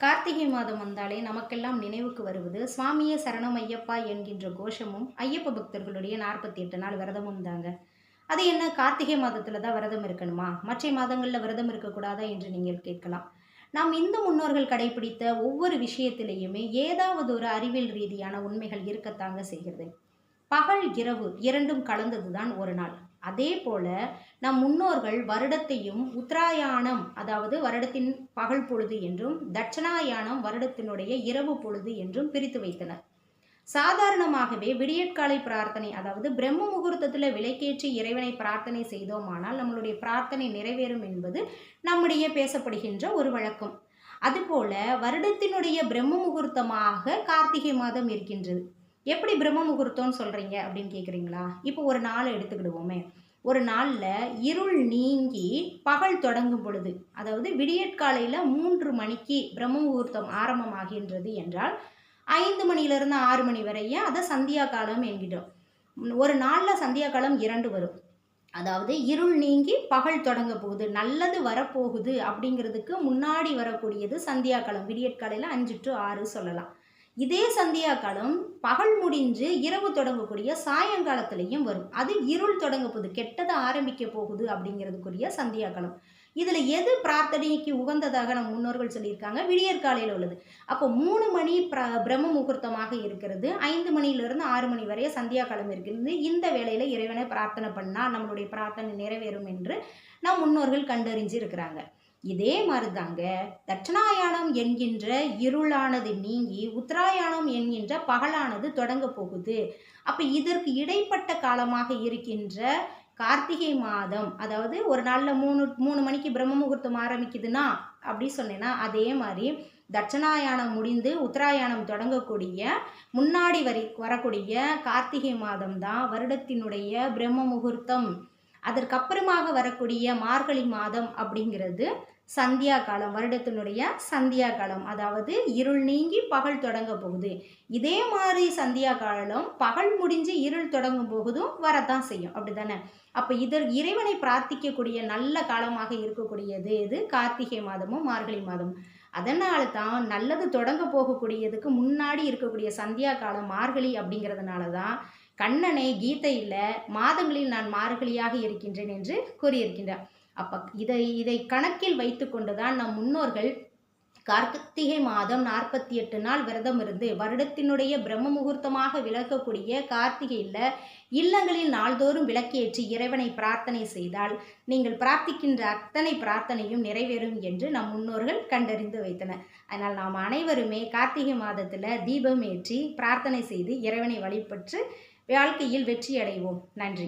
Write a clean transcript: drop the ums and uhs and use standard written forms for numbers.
கார்த்திகை மாதம் வந்தாலே நமக்கெல்லாம் நினைவுக்கு வருவது சுவாமியே சரணம் ஐயப்பா என்கின்ற கோஷமும் ஐயப்ப பக்தர்களுடைய 48 நாள் விரதமும் தாங்க. அது என்ன கார்த்திகை மாதத்துல தான் விரதம் இருக்கணுமா, மற்ற மாதங்கள்ல விரதம் இருக்கக்கூடாதா என்று நீங்கள் கேட்கலாம். நாம் இந்து முன்னோர்கள் கடைபிடித்த ஒவ்வொரு விஷயத்திலேயுமே ஏதாவது ஒரு அறிவியல் ரீதியான உண்மைகள் இருக்கத்தாங்க செய்கிறது. பகல் இரவு இரண்டும் கலந்ததுதான் ஒரு நாள். அதே போல நம் முன்னோர்கள் வருடத்தையும் உத்தராயணம், அதாவது வருடத்தின் பகல் பொழுது என்றும், தட்சணாயணம் வருடத்தினுடைய இரவு பொழுது என்றும் பிரித்து வைத்தனர். சாதாரணமாகவே விடியற்காலை பிரார்த்தனை, அதாவது பிரம்ம முகூர்த்தத்தில் விளக்கேற்றி இறைவனை பிரார்த்தனை செய்தோமானால் நம்மளுடைய பிரார்த்தனை நிறைவேறும் என்பது நம்முடைய பேசப்படுகின்ற ஒரு வழக்கம். அதுபோல வருடத்தினுடைய பிரம்ம முகூர்த்தமாக கார்த்திகை மாதம் இருக்கின்றது. எப்படி பிரம்ம முகூர்த்தம்னு சொல்கிறீங்க அப்படின்னு கேட்குறீங்களா? இப்போ ஒரு நாளை எடுத்துக்கிடுவோமே. ஒரு நாளில் இருள் நீங்கி பகல் தொடங்கும் பொழுது, அதாவது விடியற்காலையில் 3 மணிக்கு பிரம்ம முகூர்த்தம் ஆரம்பமாகின்றது என்றால் 5 மணியிலிருந்து 6 மணி வரையும் அதை சந்தியா காலம் என்கிறோம். ஒரு நாளில் சந்தியா காலம் 2 வரும். அதாவது இருள் நீங்கி பகல் தொடங்க போகுது, நல்லது வரப்போகுது அப்படிங்கிறதுக்கு முன்னாடி வரக்கூடியது சந்தியா காலம். விடியற்காலையில் 5 to 6 சொல்லலாம். இதே சந்தியா காலம் பகல் முடிஞ்சு இரவு தொடங்கக்கூடிய சாயங்காலத்திலையும் வரும். அது இருள் தொடங்க போகுது, கெட்டதை ஆரம்பிக்க போகுது அப்படிங்கிறதுக்குரிய சந்தியா காலம். இதில் எது பிரார்த்தனைக்கு உகந்ததாக நம் முன்னோர்கள் சொல்லியிருக்காங்க? விடியற்காலையில் உள்ளது. அப்போ 3 மணி பிரம்ம முகூர்த்தமாக இருக்கிறது, 5 மணியிலிருந்து 6 மணி வரைய சந்தியா காலம் இருக்கிறது. இந்த வேளையில் இறைவனை பிரார்த்தனை பண்ணால் நம்மளுடைய பிரார்த்தனை நிறைவேறும் என்று நம் முன்னோர்கள் கண்டறிஞ்சு இருக்கிறாங்க. இதே மாதிரிதாங்க தட்சணாயணம் என்கின்ற இருளானது நீங்கி உத்தராயணம் என்கின்ற பகலானது தொடங்க போகுது. அப்போ இதற்கு இடைப்பட்ட காலமாக இருக்கின்ற கார்த்திகை மாதம், அதாவது ஒரு நாளில் 3 மணிக்கு பிரம்ம முகூர்த்தம் ஆரம்பிக்குதுன்னா அப்படி சொன்னேன்னா, அதே மாதிரி தட்சணாயணம் முடிந்து உத்தராயணம் தொடங்கக்கூடிய முன்னாடி வரக்கூடிய கார்த்திகை மாதம் தான் வருடத்தினுடைய பிரம்ம முகூர்த்தம். அதற்கப்புறமாக வரக்கூடிய மார்கழி மாதம் அப்படிங்கிறது சந்தியா காலம், வருடத்தினுடைய சந்தியா காலம். அதாவது இருள் நீங்கி பகல் தொடங்க போகுது. இதே மாதிரி சந்தியா காலம் பகல் முடிஞ்சு இருள் தொடங்கும் போகுதும் வரத்தான் செய்யும், அப்படி தானே? அப்போ இறைவனை பிரார்த்திக்கக்கூடிய நல்ல காலமாக இருக்கக்கூடியது இது கார்த்திகை மாதமும் மார்கழி மாதமும். அதனால தான் நல்லது தொடங்க போகக்கூடியதுக்கு முன்னாடி இருக்கக்கூடிய சந்தியா காலம் மார்கழி அப்படிங்கிறதுனால தான் கண்ணனை கீதையில் மாதங்களில் நான் மார்கழியாக இருக்கின்றேன் என்று கூறியிருக்கின்றார். அப்போ இதை கணக்கில் வைத்து கொண்டு தான் நம் முன்னோர்கள் கார்த்திகை மாதம் 48 நாள் விரதம் இருந்து வருடத்தினுடைய பிரம்ம முகூர்த்தமாக விளக்கக்கூடிய கார்த்திகையில் இல்லங்களில் நாள்தோறும் விளக்கேற்றி இறைவனை பிரார்த்தனை செய்தால் நீங்கள் பிரார்த்திக்கின்ற அத்தனை பிரார்த்தனையும் நிறைவேறும் என்று நம் முன்னோர்கள் கண்டறிந்து வைத்தனர். அதனால் நாம் அனைவருமே கார்த்திகை மாதத்தில் தீபம் ஏற்றி பிரார்த்தனை செய்து இறைவனை வழிபட்டு வாழ்க்கையில் வெற்றி அடைவோம். நன்றி.